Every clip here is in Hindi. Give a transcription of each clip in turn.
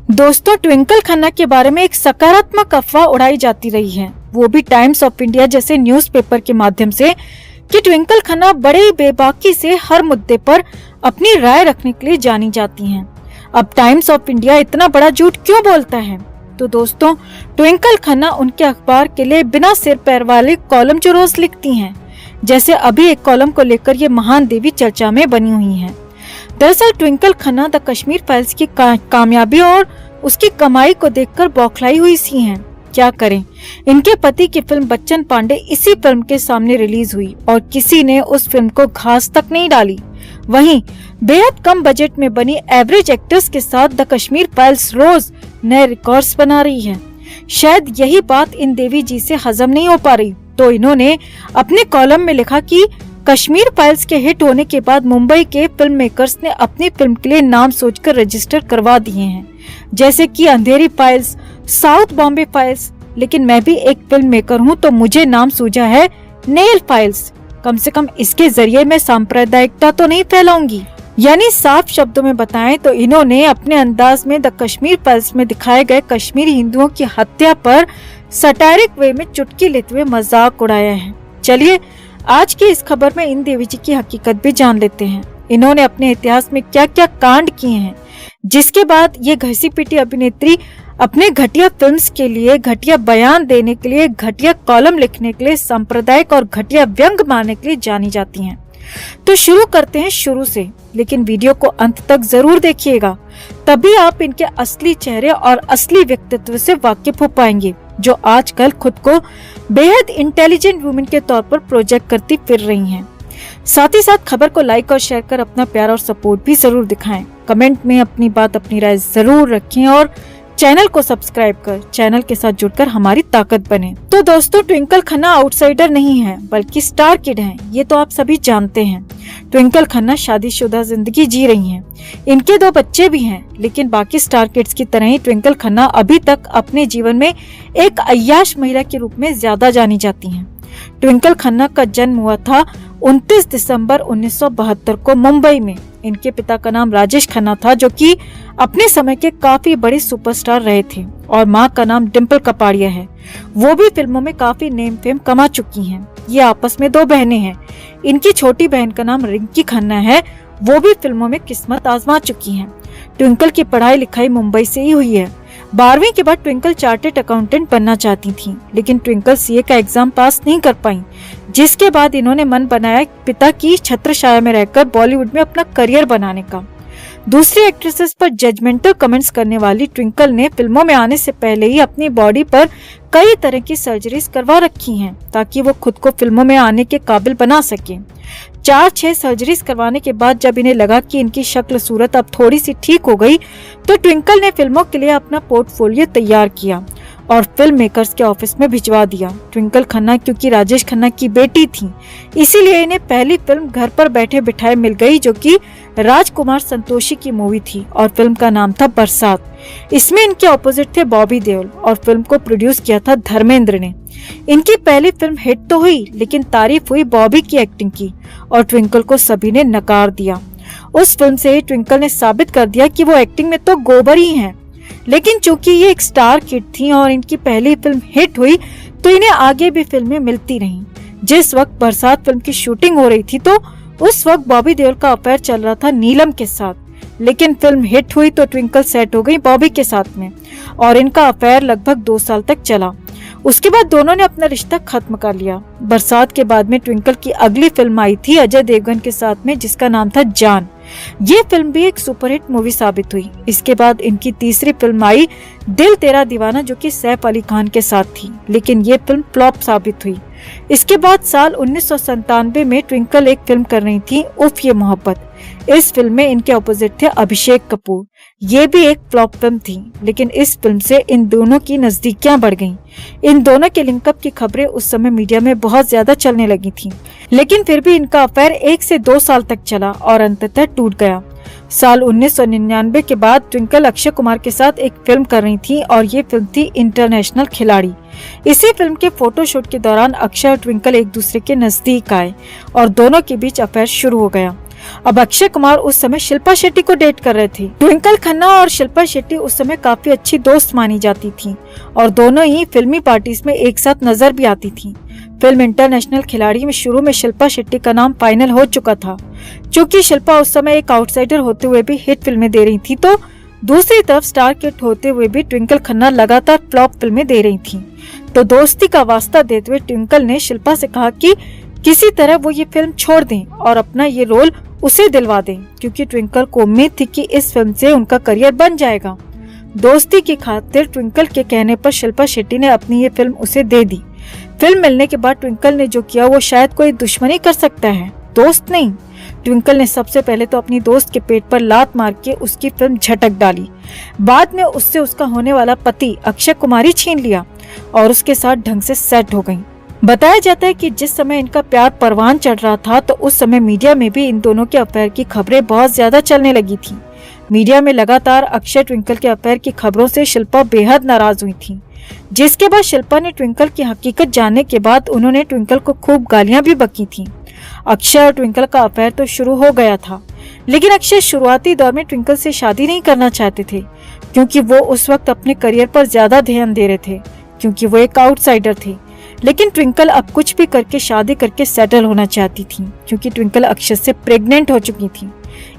दोस्तों, ट्विंकल खन्ना के बारे में एक सकारात्मक अफवाह उड़ाई जाती रही है, वो भी टाइम्स ऑफ इंडिया जैसे न्यूज़पेपर के माध्यम से, कि ट्विंकल खन्ना बड़े ही बेबाकी से हर मुद्दे पर अपनी राय रखने के लिए जानी जाती हैं। अब टाइम्स ऑफ इंडिया इतना बड़ा झूठ क्यों बोलता है? तो दोस्तों, ट्विंकल खन्ना उनके अखबार के लिए बिना सिर पैर वाले कॉलम जो रोज लिखती हैं, जैसे अभी एक कॉलम को लेकर ये महान देवी चर्चा में बनी हुई हैं। दरअसल ट्विंकल खन्ना द कश्मीर फाइल्स की कामयाबी और उसकी कमाई को देखकर बौखलाई हुई सी हैं। क्या करें, इनके पति की फिल्म बच्चन पांडे इसी फिल्म के सामने रिलीज हुई और किसी ने उस फिल्म को घास तक नहीं डाली। वहीं बेहद कम बजट में बनी एवरेज एक्टर्स के साथ द कश्मीर फाइल्स रोज नए रिकॉर्ड्स बना रही है। शायद यही बात इन देवी जी से हजम नहीं हो पा रही, तो इन्होंने अपने कॉलम में लिखा कि कश्मीर फाइल्स के हिट होने के बाद मुंबई के फिल्म मेकर्स ने अपनी फिल्म के लिए नाम सोचकर रजिस्टर करवा दिए हैं, जैसे कि अंधेरी फाइल्स, साउथ बॉम्बे फाइल्स। लेकिन मैं भी एक फिल्म मेकर हूँ, तो मुझे नाम सूझा है नेल फाइल्स। कम से कम इसके जरिए मैं सांप्रदायिकता तो नहीं फैलाऊंगी। यानी साफ शब्दों में बताएं तो इन्होंने अपने अंदाज में द कश्मीर फाइल्स में दिखाए गए कश्मीरी हिंदुओं की हत्या पर सटायरिक वे में चुटकी लेते हुए मजाक उड़ाया है। चलिए आज की इस खबर में इन देवी जी की हकीकत भी जान लेते हैं। इन्होंने अपने इतिहास में क्या क्या कांड किए हैं, जिसके बाद ये घसी पिटी अभिनेत्री अपने घटिया फिल्म्स के लिए, घटिया बयान देने के लिए, घटिया कॉलम लिखने के लिए, सांप्रदायिक और घटिया व्यंग मारने के लिए जानी जाती हैं। तो शुरू करते हैं शुरू से, लेकिन वीडियो को अंत तक जरूर देखिएगा, तभी आप इनके असली चेहरे और असली व्यक्तित्व से वाकिफ हो पाएंगे, जो आजकल खुद को बेहद इंटेलिजेंट वुमेन के तौर पर प्रोजेक्ट करती फिर रही हैं। साथ ही साथ खबर को लाइक और शेयर कर अपना प्यार और सपोर्ट भी जरूर दिखाएं। कमेंट में अपनी बात, अपनी राय जरूर रखें और चैनल को सब्सक्राइब कर चैनल के साथ जुड़कर हमारी ताकत बने। तो दोस्तों, ट्विंकल खन्ना आउटसाइडर नहीं है, बल्कि स्टार किड हैं, ये तो आप सभी जानते हैं। ट्विंकल खन्ना शादीशुदा जिंदगी जी रही हैं। इनके 2 बच्चे भी हैं, लेकिन बाकी स्टार किड्स की तरह ही ट्विंकल खन्ना अभी तक अपने जीवन में एक अय्याश महिला के रूप में ज्यादा जानी जाती हैं। ट्विंकल खन्ना का जन्म हुआ था 29 दिसंबर 1972 को मुंबई में। इनके पिता का नाम राजेश खन्ना था, जो कि अपने समय के काफी बड़े सुपरस्टार रहे थे, और मां का नाम डिम्पल कपाड़िया है। वो भी फिल्मों में काफी नेम फेम कमा चुकी हैं। ये आपस में 2 बहनें हैं। इनकी छोटी बहन का नाम रिंकी खन्ना है, वो भी फिल्मों में किस्मत आजमा चुकी हैं। ट्विंकल की पढ़ाई लिखाई मुंबई से ही हुई है। 12वीं के बाद ट्विंकल चार्टेड अकाउंटेंट बनना चाहती थी, लेकिन ट्विंकल सीए का एग्जाम पास नहीं कर पाई, जिसके बाद इन्होंने मन बनाया पिता की छत्रछाया में रहकर बॉलीवुड में अपना करियर बनाने का। दूसरी एक्ट्रेसेस पर जजमेंटल कमेंट्स करने वाली ट्विंकल ने फिल्मों में आने से पहले ही अपनी बॉडी पर कई तरह की सर्जरीज करवा रखी हैं, ताकि वो खुद को फिल्मों में आने के काबिल बना सके। 4-6 सर्जरीज करवाने के बाद जब इन्हें लगा कि इनकी शक्ल सूरत अब थोड़ी सी ठीक हो गई, तो ट्विंकल ने फिल्मों के लिए अपना पोर्टफोलियो तैयार किया और फिल्म मेकर्स के ऑफिस में भिजवा दिया। ट्विंकल खन्ना क्योंकि राजेश खन्ना की बेटी थी, इसीलिए इन्हें पहली फिल्म घर पर बैठे बिठाए मिल गई, जो कि राजकुमार संतोषी की मूवी थी और फिल्म का नाम था बरसात। इसमें इनके ऑपोजिट थे बॉबी देओल और फिल्म को प्रोड्यूस किया था धर्मेंद्र ने। इनकी पहली फिल्म हिट तो हुई, लेकिन तारीफ हुई बॉबी की एक्टिंग की और ट्विंकल को सभी ने नकार दिया। उस फिल्म से ट्विंकल ने साबित कर दिया कि वो एक्टिंग में तो गोबर ही हैं। लेकिन चूंकि ये एक स्टार किड थी और इनकी पहली फिल्म हिट हुई, तो इन्हें आगे भी फिल्में मिलती रहीं। जिस वक्त बरसात फिल्म की शूटिंग हो रही थी, तो उस वक्त बॉबी देओल का अफेयर चल रहा था नीलम के साथ। लेकिन फिल्म हिट हुई तो ट्विंकल सेट हो गई बॉबी के साथ में, और इनका अफेयर लगभग 2 साल तक चला। उसके बाद दोनों ने अपना रिश्ता खत्म कर लिया। बरसात के बाद में ट्विंकल की अगली फिल्म आई थी अजय देवगन के साथ में, जिसका नाम था जान। ये फिल्म भी एक सुपरहिट मूवी साबित हुई। इसके बाद इनकी तीसरी फिल्म आई दिल तेरा दीवाना, जो कि सैफ अली खान के साथ थी, लेकिन ये फिल्म फ्लॉप साबित हुई। इसके बाद साल 1997 में ट्विंकल एक फिल्म कर रही थी, उफ ये मोहब्बत। इस फिल्म में इनके अपोजिट थे अभिषेक कपूर। ये भी एक फ्लॉप फिल्म थी, लेकिन इस फिल्म से इन दोनों की नजदीकियां बढ़ गईं। इन दोनों के लिंकअप की खबरें उस समय मीडिया में बहुत ज्यादा चलने लगी थी, लेकिन फिर भी इनका अफेयर 1 से 2 साल तक चला और अंततः टूट गया। साल 1999 के बाद ट्विंकल अक्षय कुमार के साथ एक फिल्म कर रही थी और ये फिल्म थी इंटरनेशनल खिलाड़ी। इसी फिल्म के फोटोशूट के दौरान अक्षय और ट्विंकल एक दूसरे के नजदीक आए और दोनों के बीच अफेयर शुरू हो गया। अब अक्षय कुमार उस समय शिल्पा शेट्टी को डेट कर रहे थे। ट्विंकल खन्ना और शिल्पा शेट्टी उस समय काफी अच्छी दोस्त मानी जाती थी और दोनों ही फिल्मी पार्टीज में एक साथ नजर भी आती थी। फिल्म इंटरनेशनल खिलाड़ी में शुरू में शिल्पा शेट्टी का नाम फाइनल हो चुका था। चूँकि शिल्पा उस समय एक आउटसाइडर होते हुए भी हिट फिल्में दे रही थी, तो दूसरी तरफ स्टार किड होते हुए भी ट्विंकल खन्ना लगातार फ्लॉप फिल्में दे रही थी। तो दोस्ती का वास्ता देते हुए ट्विंकल ने शिल्पा से कहा कि किसी तरह वो ये फिल्म छोड़ दें और अपना ये रोल उसे दिलवा दें, क्योंकि ट्विंकल को उम्मीद थी कि इस फिल्म से उनका करियर बन जाएगा। दोस्ती की खातिर ट्विंकल के कहने पर शिल्पा शेट्टी ने अपनी ये फिल्म उसे दे दी। फिल्म मिलने के बाद ट्विंकल ने जो किया वो शायद कोई दुश्मनी कर सकता है, दोस्त नहीं। ट्विंकल ने सबसे पहले तो अपनी दोस्त के पेट पर लात मार के उसकी फिल्म झटक डाली। बाद में उससे उसका होने वाला पति अक्षय कुमार ही छीन लिया और उसके साथ ढंग से सेट हो गई। बताया जाता है कि जिस समय इनका प्यार परवान चढ़ रहा था तो उस समय मीडिया में भी इन दोनों के अफेयर की खबरें बहुत ज्यादा चलने लगी थी। मीडिया में लगातार अक्षय ट्विंकल के अफेयर की खबरों से शिल्पा बेहद नाराज हुई थी, जिसके बाद शिल्पा ने ट्विंकल की हकीकत जानने के बाद उन्होंने ट्विंकल को खूब गालियां भी बकी थी। अक्षय और ट्विंकल का अफेयर तो शुरू हो गया था, लेकिन अक्षय शुरुआती दौर में ट्विंकल से शादी नहीं करना चाहते थे, क्योंकि वो उस वक्त अपने करियर पर ज्यादा ध्यान दे रहे थे, क्योंकि वो एक आउटसाइडर थे। लेकिन ट्विंकल अब कुछ भी करके शादी करके सेटल होना चाहती थी, क्योंकि ट्विंकल अक्षय से प्रेग्नेंट हो चुकी थी।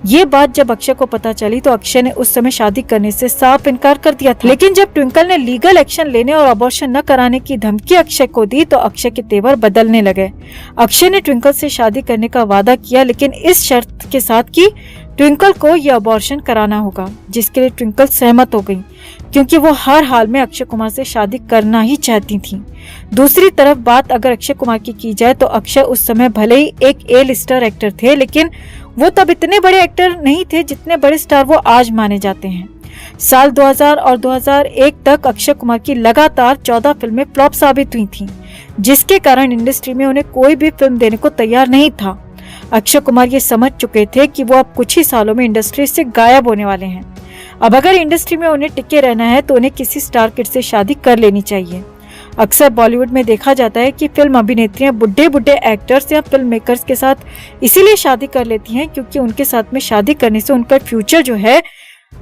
ये बात जब अक्षय को पता चली तो अक्षय ने उस समय शादी करने से साफ इनकार कर दिया था। लेकिन जब ट्विंकल ने लीगल एक्शन लेने और अबॉर्शन न कराने की धमकी अक्षय को दी तो अक्षय के तेवर बदलने लगे। अक्षय ने ट्विंकल से शादी करने का वादा किया, लेकिन इस शर्त के साथ कि ट्विंकल को यह अबॉर्शन कराना होगा, जिसके लिए ट्विंकल सहमत हो गई, क्योंकि वो हर हाल में अक्षय कुमार से शादी करना ही चाहती थी। दूसरी तरफ बात अगर अक्षय कुमार की जाए तो अक्षय उस समय भले ही एक A-लिस्टर एक्टर थे, लेकिन वो तब इतने बड़े एक्टर नहीं थे जितने बड़े स्टार वो आज माने जाते हैं। साल 2000 और 2001 तक अक्षय कुमार की लगातार 14 फिल्में फ्लॉप साबित हुई थीं, जिसके कारण इंडस्ट्री में उन्हें कोई भी फिल्म देने को तैयार नहीं था। अक्षय कुमार ये समझ चुके थे कि वो अब कुछ ही सालों में इंडस्ट्री से गायब होने वाले हैं। अब अगर इंडस्ट्री में उन्हें टिके रहना है तो उन्हें किसी स्टार किड से शादी कर लेनी चाहिए। अक्सर बॉलीवुड में देखा जाता है कि फिल्म अभिनेत्रियां बुढ़े एक्टर्स या फिल्म मेकर्स के साथ इसीलिए शादी कर लेती हैं क्योंकि उनके साथ में शादी करने से उनका फ्यूचर जो है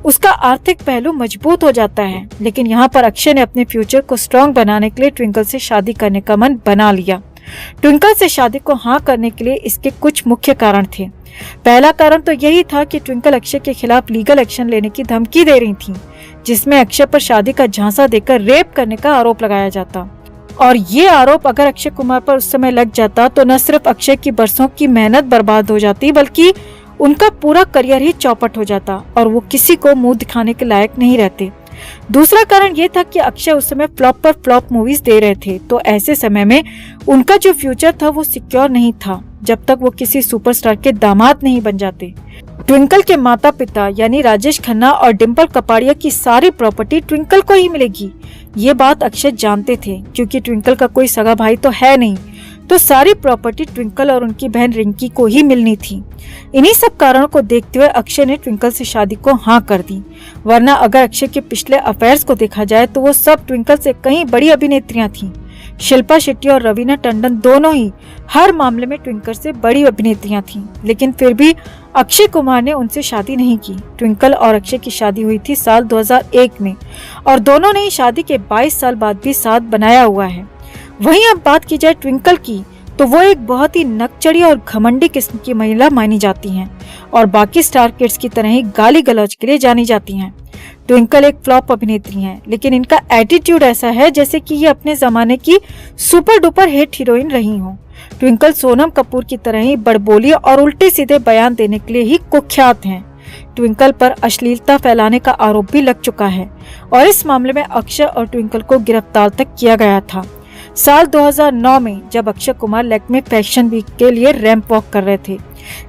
उसका आर्थिक पहलू मजबूत हो जाता है। लेकिन यहाँ पर अक्षय ने अपने फ्यूचर को स्ट्रॉन्ग बनाने के लिए ट्विंकल से शादी करने का मन बना लिया। ट्विंकल से शादी को हाँ करने के लिए इसके कुछ मुख्य कारण थे। पहला कारण तो यही था कि ट्विंकल अक्षय के खिलाफ लीगल एक्शन लेने की धमकी दे रही थी, जिसमें अक्षय पर शादी का झांसा देकर रेप करने का आरोप लगाया जाता। और ये आरोप अगर अक्षय कुमार पर उस समय लग जाता तो न सिर्फ अक्षय की बरसों की मेहनत बर्बाद हो जाती, बल्कि उनका पूरा करियर ही चौपट हो जाता और वो किसी को मुंह दिखाने के लायक नहीं रहते। दूसरा कारण ये था कि अक्षय उस समय फ्लॉप पर फ्लॉप मूवीज दे रहे थे, तो ऐसे समय में उनका जो फ्यूचर था वो सिक्योर नहीं था जब तक वो किसी सुपरस्टार के दामाद नहीं बन जाते। ट्विंकल के माता पिता यानी राजेश खन्ना और डिम्पल कपाड़िया की सारी प्रॉपर्टी ट्विंकल को ही मिलेगी, ये बात अक्षय जानते थे। क्योंकि ट्विंकल का कोई सगा भाई तो है नहीं, तो सारी प्रॉपर्टी ट्विंकल और उनकी बहन रिंकी को ही मिलनी थी। इन्हीं सब कारणों को देखते हुए अक्षय ने ट्विंकल से शादी को हाँ कर दी। वरना अगर अक्षय के पिछले अफेयर्स को देखा जाए तो वो सब ट्विंकल से कहीं बड़ी अभिनेत्रियां थीं। शिल्पा शेट्टी और रवीना टंडन दोनों ही हर मामले में ट्विंकल से बड़ी अभिनेत्रियां थीं, लेकिन फिर भी अक्षय कुमार ने उनसे शादी नहीं की। ट्विंकल और अक्षय की शादी हुई थी साल 2001 में और दोनों ने शादी के 22 साल बाद भी साथ बनाया हुआ है। वहीं अब बात की जाए ट्विंकल की तो वो एक बहुत ही नकचड़ी और घमंडी किस्म की महिला मानी जाती हैं और बाकी स्टार किड्स की तरह ही गाली गलौज के लिए जानी जाती हैं। ट्विंकल एक फ्लॉप अभिनेत्री हैं, लेकिन इनका एटीट्यूड ऐसा है जैसे कि ये अपने जमाने की सुपर डुपर हिट हीरोइन रही हों। ट्विंकल सोनम कपूर की तरह ही बड़बोली और उल्टे सीधे बयान देने के लिए ही कुख्यात हैं। ट्विंकल पर अश्लीलता फैलाने का आरोप भी लग चुका है और इस मामले में अक्षय और ट्विंकल को गिरफ्तार तक किया गया था। साल 2009 में जब अक्षय कुमार लैक्मे फैशन वीक के लिए रैंप वॉक कर रहे थे,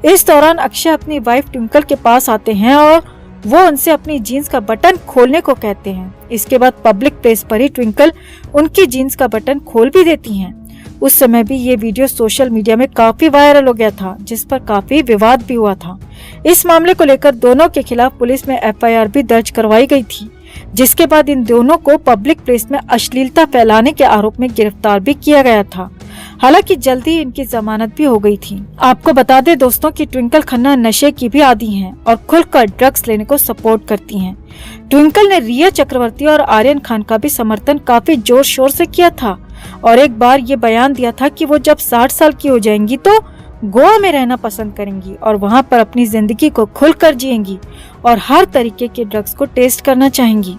इस दौरान अक्षय अपनी वाइफ ट्विंकल के पास आते हैं और वो उनसे अपनी जीन्स का बटन खोलने को कहते हैं। इसके बाद पब्लिक प्लेस पर ही ट्विंकल उनकी जीन्स का बटन खोल भी देती हैं। उस समय भी ये वीडियो सोशल मीडिया में काफी वायरल हो गया था, जिस पर काफी विवाद भी हुआ था। इस मामले को लेकर दोनों के खिलाफ पुलिस में FIR भी दर्ज करवाई गई थी, जिसके बाद इन दोनों को पब्लिक प्लेस में अश्लीलता फैलाने के आरोप में गिरफ्तार भी किया गया था। हालांकि जल्दी इनकी जमानत भी हो गई थी। आपको बता दें दोस्तों कि ट्विंकल खन्ना नशे की भी आदी हैं और खुलकर ड्रग्स लेने को सपोर्ट करती हैं। ट्विंकल ने रिया चक्रवर्ती और आर्यन खान का भी समर्थन काफी जोर शोर से किया था और एक बार ये बयान दिया था कि वो जब 60 साल की हो जाएंगी तो गोवा में रहना पसंद करेंगी और वहाँ पर अपनी जिंदगी को खुलकर जिएंगी और हर तरीके के ड्रग्स को टेस्ट करना चाहेंगी।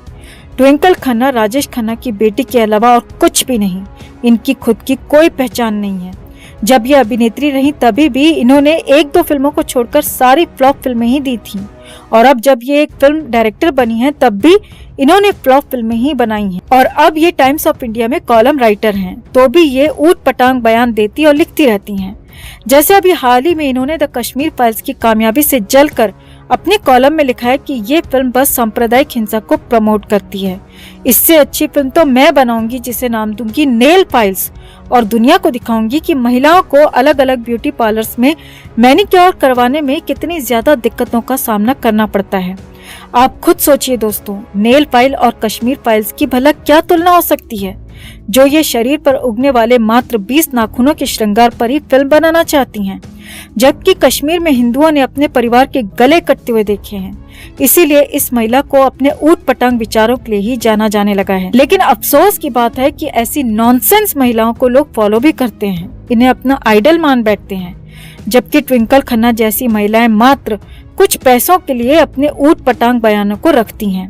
ट्विंकल खन्ना राजेश खन्ना की बेटी के अलावा और कुछ भी नहीं, इनकी खुद की कोई पहचान नहीं है। जब ये अभिनेत्री रही तभी भी इन्होंने 1-2 फिल्मों को छोड़कर सारी फ्लॉप फिल्में ही दी थी और अब जब ये एक फिल्म डायरेक्टर बनी है तब भी इन्होंने फ्लॉप फिल्में ही बनाई हैं और अब ये टाइम्स ऑफ इंडिया में कॉलम राइटर हैं, तो भी ये ऊट पटांग बयान देती और लिखती रहती हैं। जैसे अभी हाल ही में इन्होंने द कश्मीर फाइल्स की कामयाबी से जलकर अपने कॉलम में लिखा है कि ये फिल्म बस सांप्रदायिक हिंसा को प्रमोट करती है। इससे अच्छी फिल्म तो मैं बनाऊंगी जिसे नाम दूंगी नेल फाइल्स और दुनिया को दिखाऊंगी कि महिलाओं को अलग अलग ब्यूटी पार्लर्स में मैनिक्योर करवाने में कितनी ज्यादा दिक्कतों का सामना करना पड़ता है। आप खुद सोचिए दोस्तों, नेल फाइल और कश्मीर फाइल्स की भला क्या तुलना हो सकती है, जो ये शरीर पर उगने वाले मात्र 20 नाखूनों के श्रृंगार पर ही फिल्म बनाना चाहती हैं, जबकि कश्मीर में हिंदुओं ने अपने परिवार के गले कटते हुए देखे हैं। इसीलिए इस महिला को अपने ऊट पटांग विचारों के लिए ही जाना जाने लगा है। लेकिन अफसोस की बात है कि ऐसी नॉनसेंस महिलाओं को लोग फॉलो भी करते हैं, इन्हें अपना आइडल मान बैठते हैं, जबकि ट्विंकल खन्ना जैसी महिलाएं मात्र कुछ पैसों के लिए अपने ऊट पटांग बयानों को रखती हैं।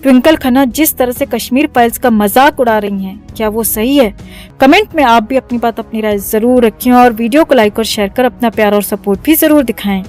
ट्विंकल खन्ना जिस तरह से कश्मीर फाइल्स का मजाक उड़ा रही हैं, क्या वो सही है? कमेंट में आप भी अपनी राय जरूर रखें और वीडियो को लाइक और शेयर कर अपना प्यार और सपोर्ट भी जरूर दिखाएं।